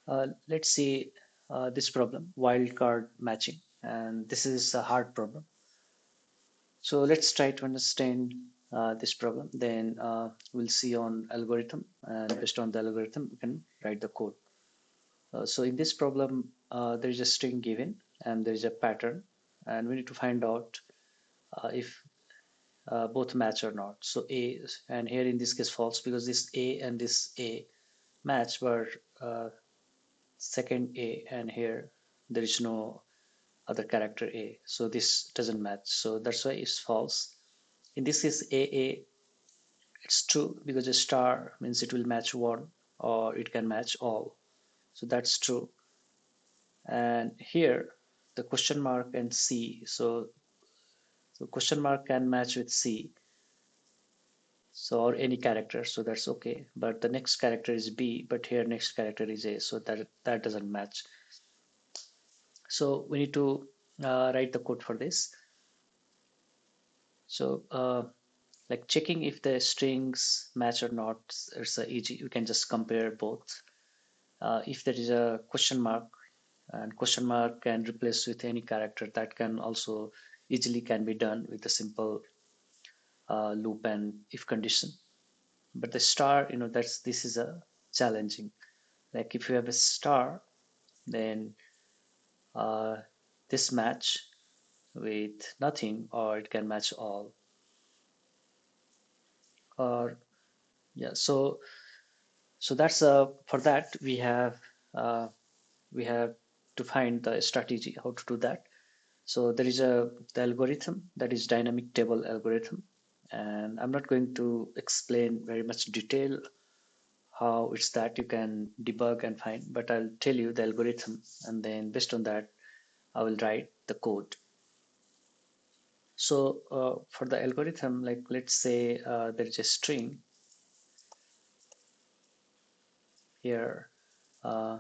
Let's see this problem, wildcard matching, and this is a hard problem. So let's try to understand this problem. Then we'll see on algorithm, and based on the algorithm, we can write the code. So in this problem, there is a string given, and there is a pattern, and we need to find out if both match or not. So A, and here in this case false, because this A and this A match, but second A, and here there is no other character A, so this doesn't match, so that's why it's false. In this case AA, it's true because a star means it will match one or it can match all, so that's true. And here the question mark and C, so question mark can match with C, so or any character, so that's okay, but the next character is B, but here next character is A, so that doesn't match. So we need to write the code for this. So like checking if the strings match or not, it's easy, you can just compare both. If there is a question mark, and question mark can replace with any character, that can also easily can be done with a simple loop and if condition. But the star, that's this is a challenging. Like if you have a star, then uh, this match with nothing, or it can match all. Or yeah, so that's for that uh, we have to find the strategy how to do that. So there is the algorithm, that is dynamic table algorithm, and I'm not going to explain very much detail how it's that, you can debug and find, but I'll tell you the algorithm, and then based on that I will write the code. So for the algorithm, like let's say there is a string here, uh,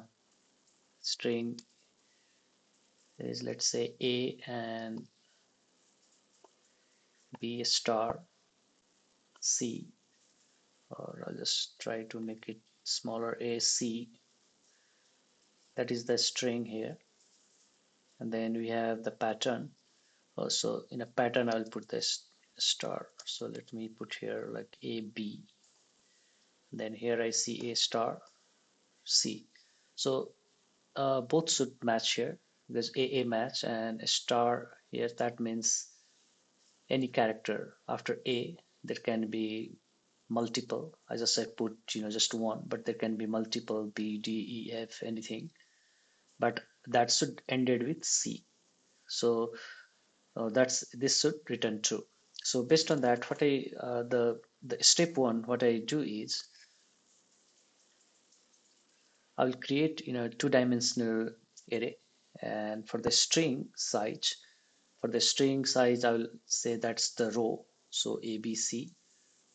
string is, let's say, A and B star C, or I'll just try to make it smaller, AC, that is the string here. And then we have the pattern. Also in a pattern I'll put this star, so let me put here like AB, then here I see A star C. So both should match here, there's AA match and a star here, that means any character after A, there can be multiple. As I said, put just one, but there can be multiple B, D, E, F, anything. But that should ended with C. So that's this should return true. So based on that, what I the step one, what I do is I will create two-dimensional array, and for the string size, I will say that's the row. So A, B, C.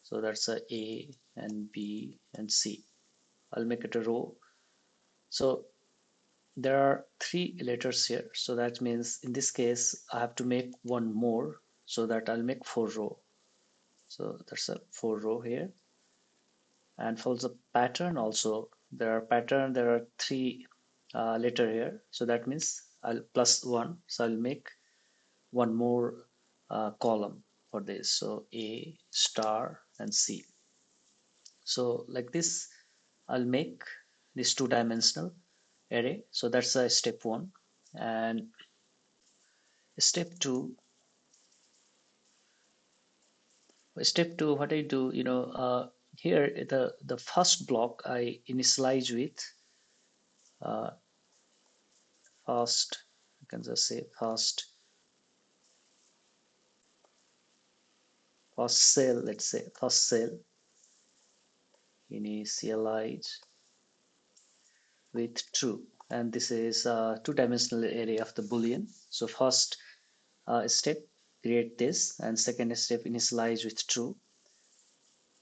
So that's A and B and C. I'll make it a row. So there are three letters here. So that means in this case, I have to make one more, so that I'll make four row. So that's a four row here. And for the pattern also, there are three letter here. So that means I'll plus one. So I'll make one more column for this. So A star and C. So like this, I'll make this two-dimensional array. So that's a step one. And step two, what I do, here the first block I initialize with uh, first, I can just say first cell, let's say first cell initialize with true, and this is a two-dimensional array of the boolean. So first step, create this, and second step, initialize with true,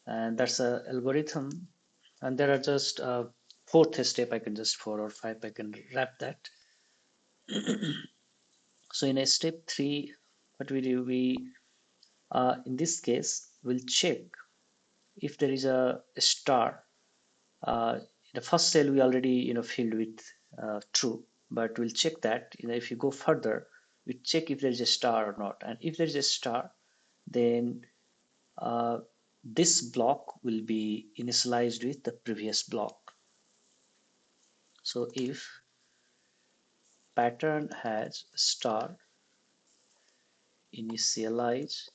and that's a algorithm. And there are just fourth step, I can just four or five, I can wrap that. So in a step three, what we do, we in this case we'll check if there is a star uh, the first cell we already filled with true, but we'll check that if you go further, we check if there's a star or not, and if there's a star, then uh, this block will be initialized with the previous block. So if pattern has star, initialize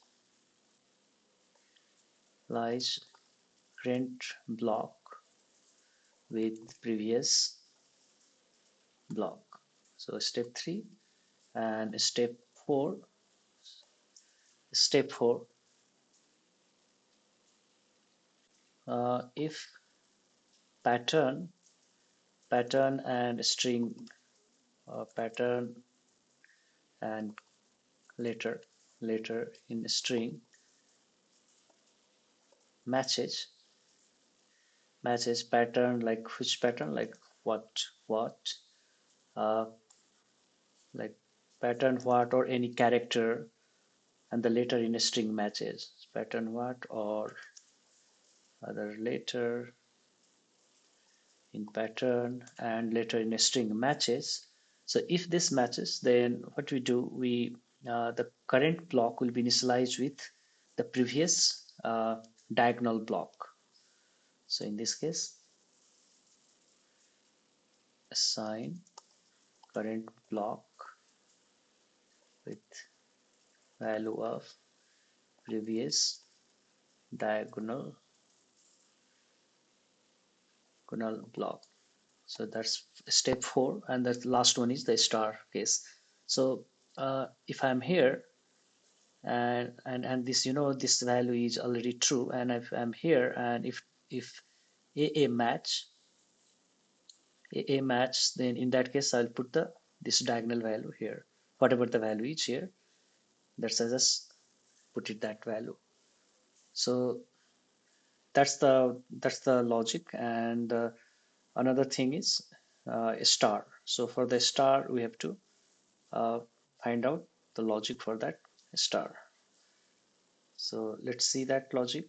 current block with previous block. So step 3 and step 4 if pattern and string pattern and letter in string matches pattern, like which pattern, like what uh, like pattern what or any character, and the letter in a string matches pattern what or other letter in pattern and letter in a string matches. So if this matches, then what we do, we the current block will be initialized with the previous diagonal block. So in this case, assign current block with value of previous diagonal block. So that's step 4, and the last one is the star case. So if I'm here and this this value is already true, and if I'm here and if a match then in that case I'll put the this diagonal value here, whatever the value is here, that's I just put it that value. So that's the logic. And another thing is a star. So for the star we have to uh, find out the logic for that star. So let's see that logic.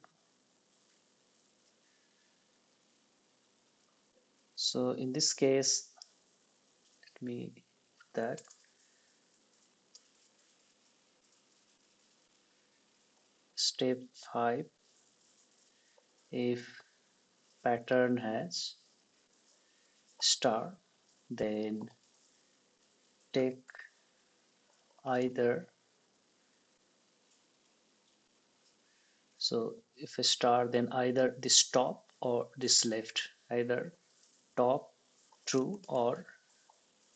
So in this case, let me put that step 5, if pattern has star, then take either, so if a star, then either this top or this left, either top true or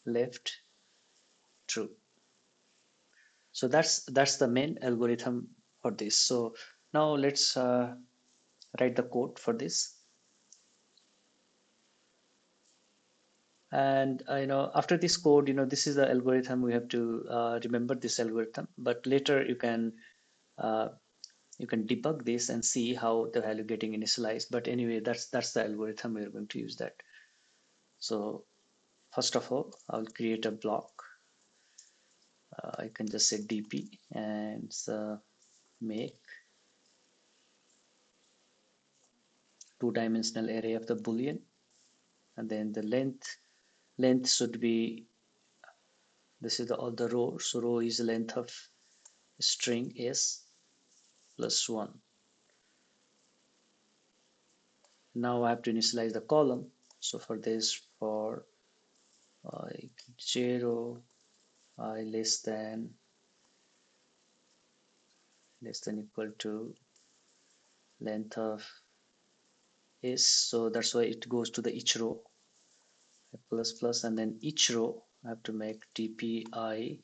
left true. So that's the main algorithm for this. So now let's write the code for this. And after this code, this is the algorithm. We have to remember this algorithm, but later uh, you can debug this and see how the value getting initialized. But anyway, that's the algorithm. We're going to use that. So first of all, I'll create a block. I can just say dp and make two-dimensional array of the boolean, and then the length should be, this is the row, so row is length of string s plus 1. Now I have to initialize the column. So for this, for I 0 I less than equal to length of is, so that's why it goes to the each row plus plus, and then each row I have to make dpi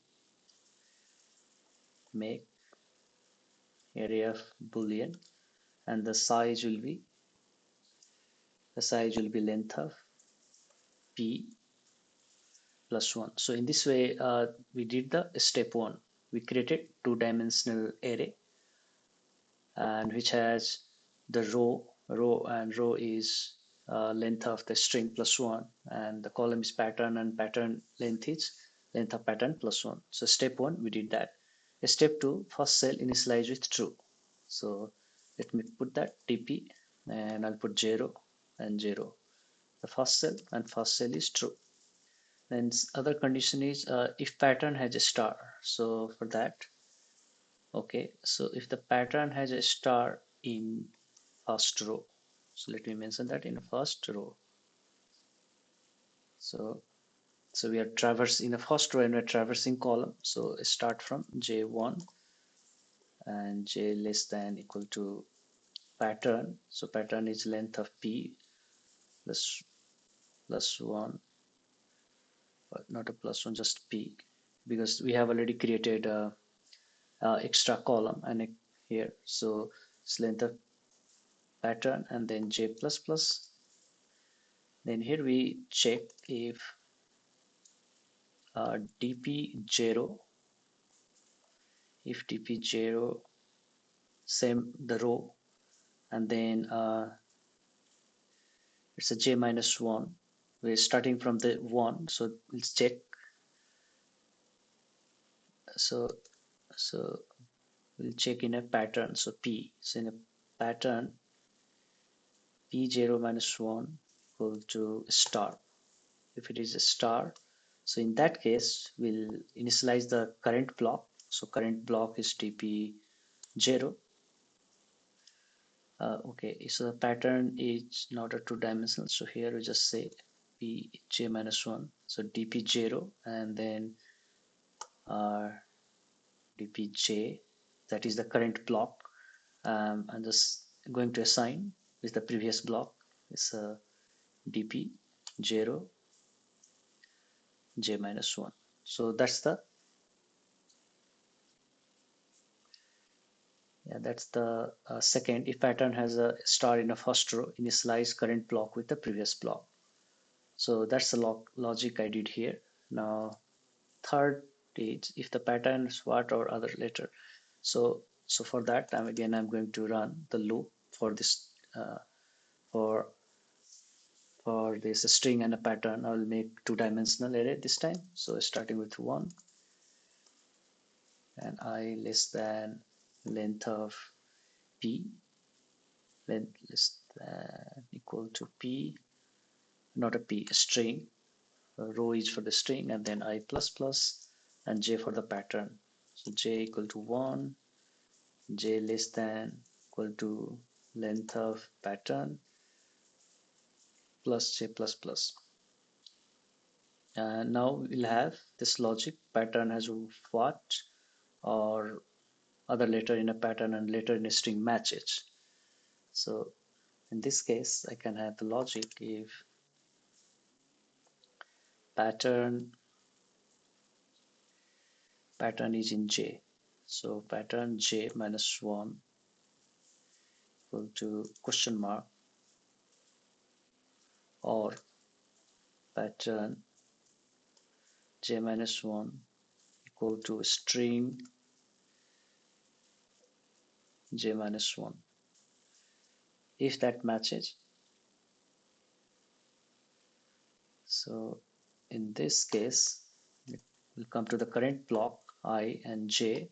make area of boolean, and the size will be length of p plus 1. So in this way we did the step 1. We created two-dimensional array, and which has the row is length of the string plus 1, and the column is pattern, and pattern length is length of pattern plus 1. So step 1 we did that. Step 2, first cell initialize with true. So let me put that dp, and I'll put 0 and 0. the first cell, and first cell is true. Then other condition is if pattern has a star. So for that, okay, so if the pattern has a star in first row, so let me mention that in first row. So we are traversing in the first row and we're traversing column. So start from J1 and J less than equal to pattern. So pattern is length of P plus one, but not a plus one, just P, because we have already created a extra column and here. So it's length of pattern and then J plus plus. Then here we check if dp0, if dp0 same the row, and then it's a j minus 1. We're starting from the 1, so let's check. So we'll check in a pattern. So p, so in a pattern p0 minus 1 equal to star. If it is a star, so in that case we'll initialize the current block. So current block is dp0. Okay, so the pattern is not a two-dimensional, so here we just say pj minus 1, so dp0 and then dpj, that is the current block. I'm just going to assign with the previous block is dp0 j minus 1. So that's the second. If pattern has a star in a first row, initialize current block with the previous block. So that's the logic I did here. Now third is if the pattern is what or other letter. So for that I'm going to run the loop for this for this string and a pattern. I will make two-dimensional array this time. So starting with 1 and I less than length of p, length less than equal to p, not a p, a string. Row is for the string and then I plus plus and j for the pattern. So j equal to 1, j less than equal to length of pattern plus j plus plus. Now we'll have this logic. Pattern has what or other letter in a pattern and letter in a string matches. So in this case I can have the logic if pattern is in j. So pattern j minus 1 equal to question mark, or pattern j minus 1 equal to string j minus 1. If that matches, so in this case we'll come to the current block I and j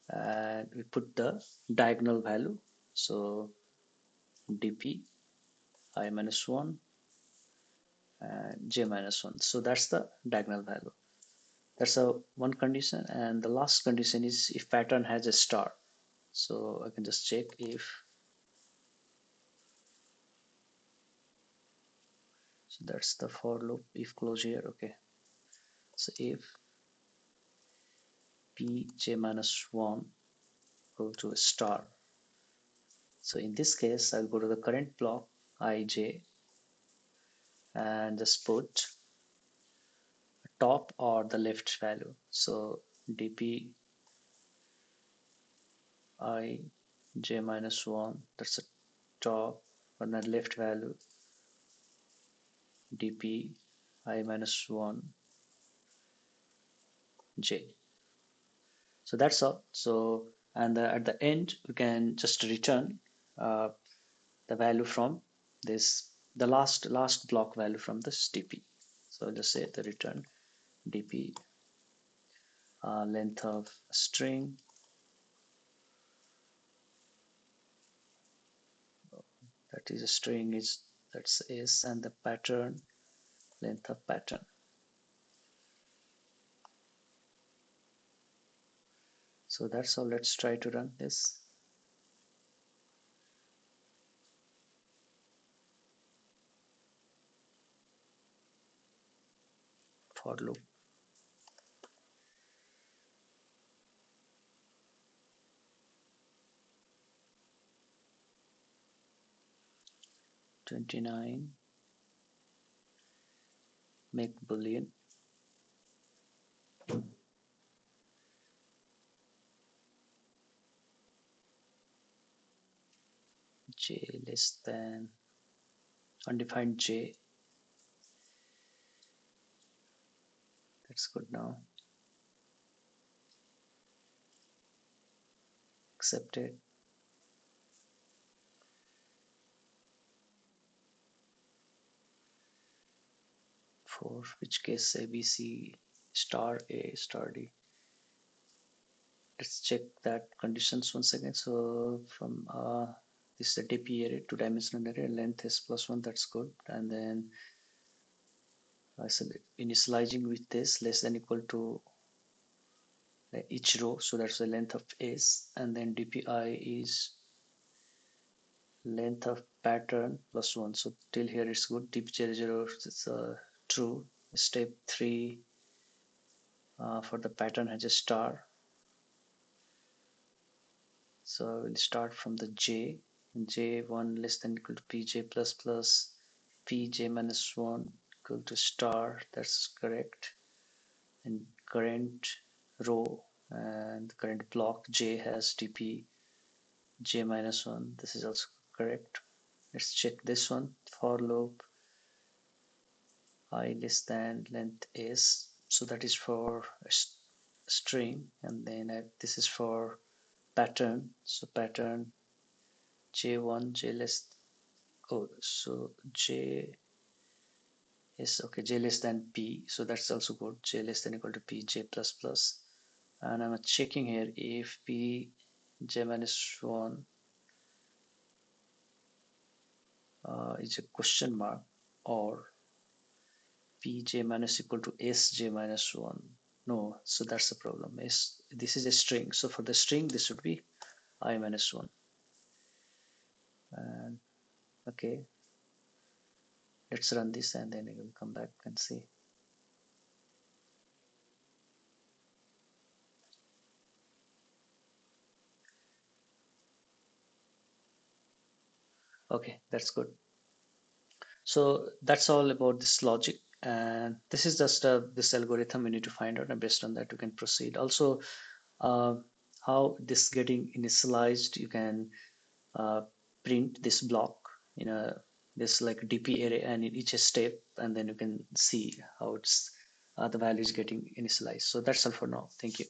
and we put the diagonal value. So dp I minus 1 and j minus 1. So that's the diagonal value. That's a one condition. And the last condition is if pattern has a star. So I can just check if, so that's the for loop if close here. Okay, so if pj minus 1 equal to a star, so in this case I'll go to the current block ij and just put top or the left value. So dp I j minus 1, that's the top, and the left value dp I minus 1 j. So that's all. So and at the end we can just return uh, the value from this, the last block value from this dp. So just say the return dp length of string, that is a string is that's is, and the pattern, length of pattern. So that's all. Let's try to run this for loop. 29, make boolean, j less than undefined j. That's good now. Accepted. For which case ABC star A star D. Let's check that conditions once again. So from this is a DP array, two-dimensional array, length is +1, that's good. And then so initializing with this less than equal to each row, so that's the length of S, and then DPI is length of pattern +1. So till here it's good. DP00 is true. Step 3 for the pattern has a star. So we'll start from the J. J1 less than equal to Pj plus plus Pj minus 1 equal to star. That's correct. And current row and current block J has dp J minus 1. This is also correct. Let's check this one. For loop I less than length is. So that is for a string, and then this is for pattern. So pattern J1 J less. Oh, so J is okay. J less than P. So that's also good. J less than equal to P J plus plus. And I'm checking here if P J minus 1 is a question mark, or Pj minus equal to Sj minus 1. No, so that's the problem. This is a string. So for the string, this would be I minus 1. And okay, let's run this and then I will come back and see. Okay, that's good. So that's all about this logic. And this is just this algorithm we need to find out, and based on that, you can proceed. Also, uh, how this getting initialized, you can uh, print this block in a this like DP array and in each step, and then you can see how it's the value is getting initialized. So that's all for now. Thank you.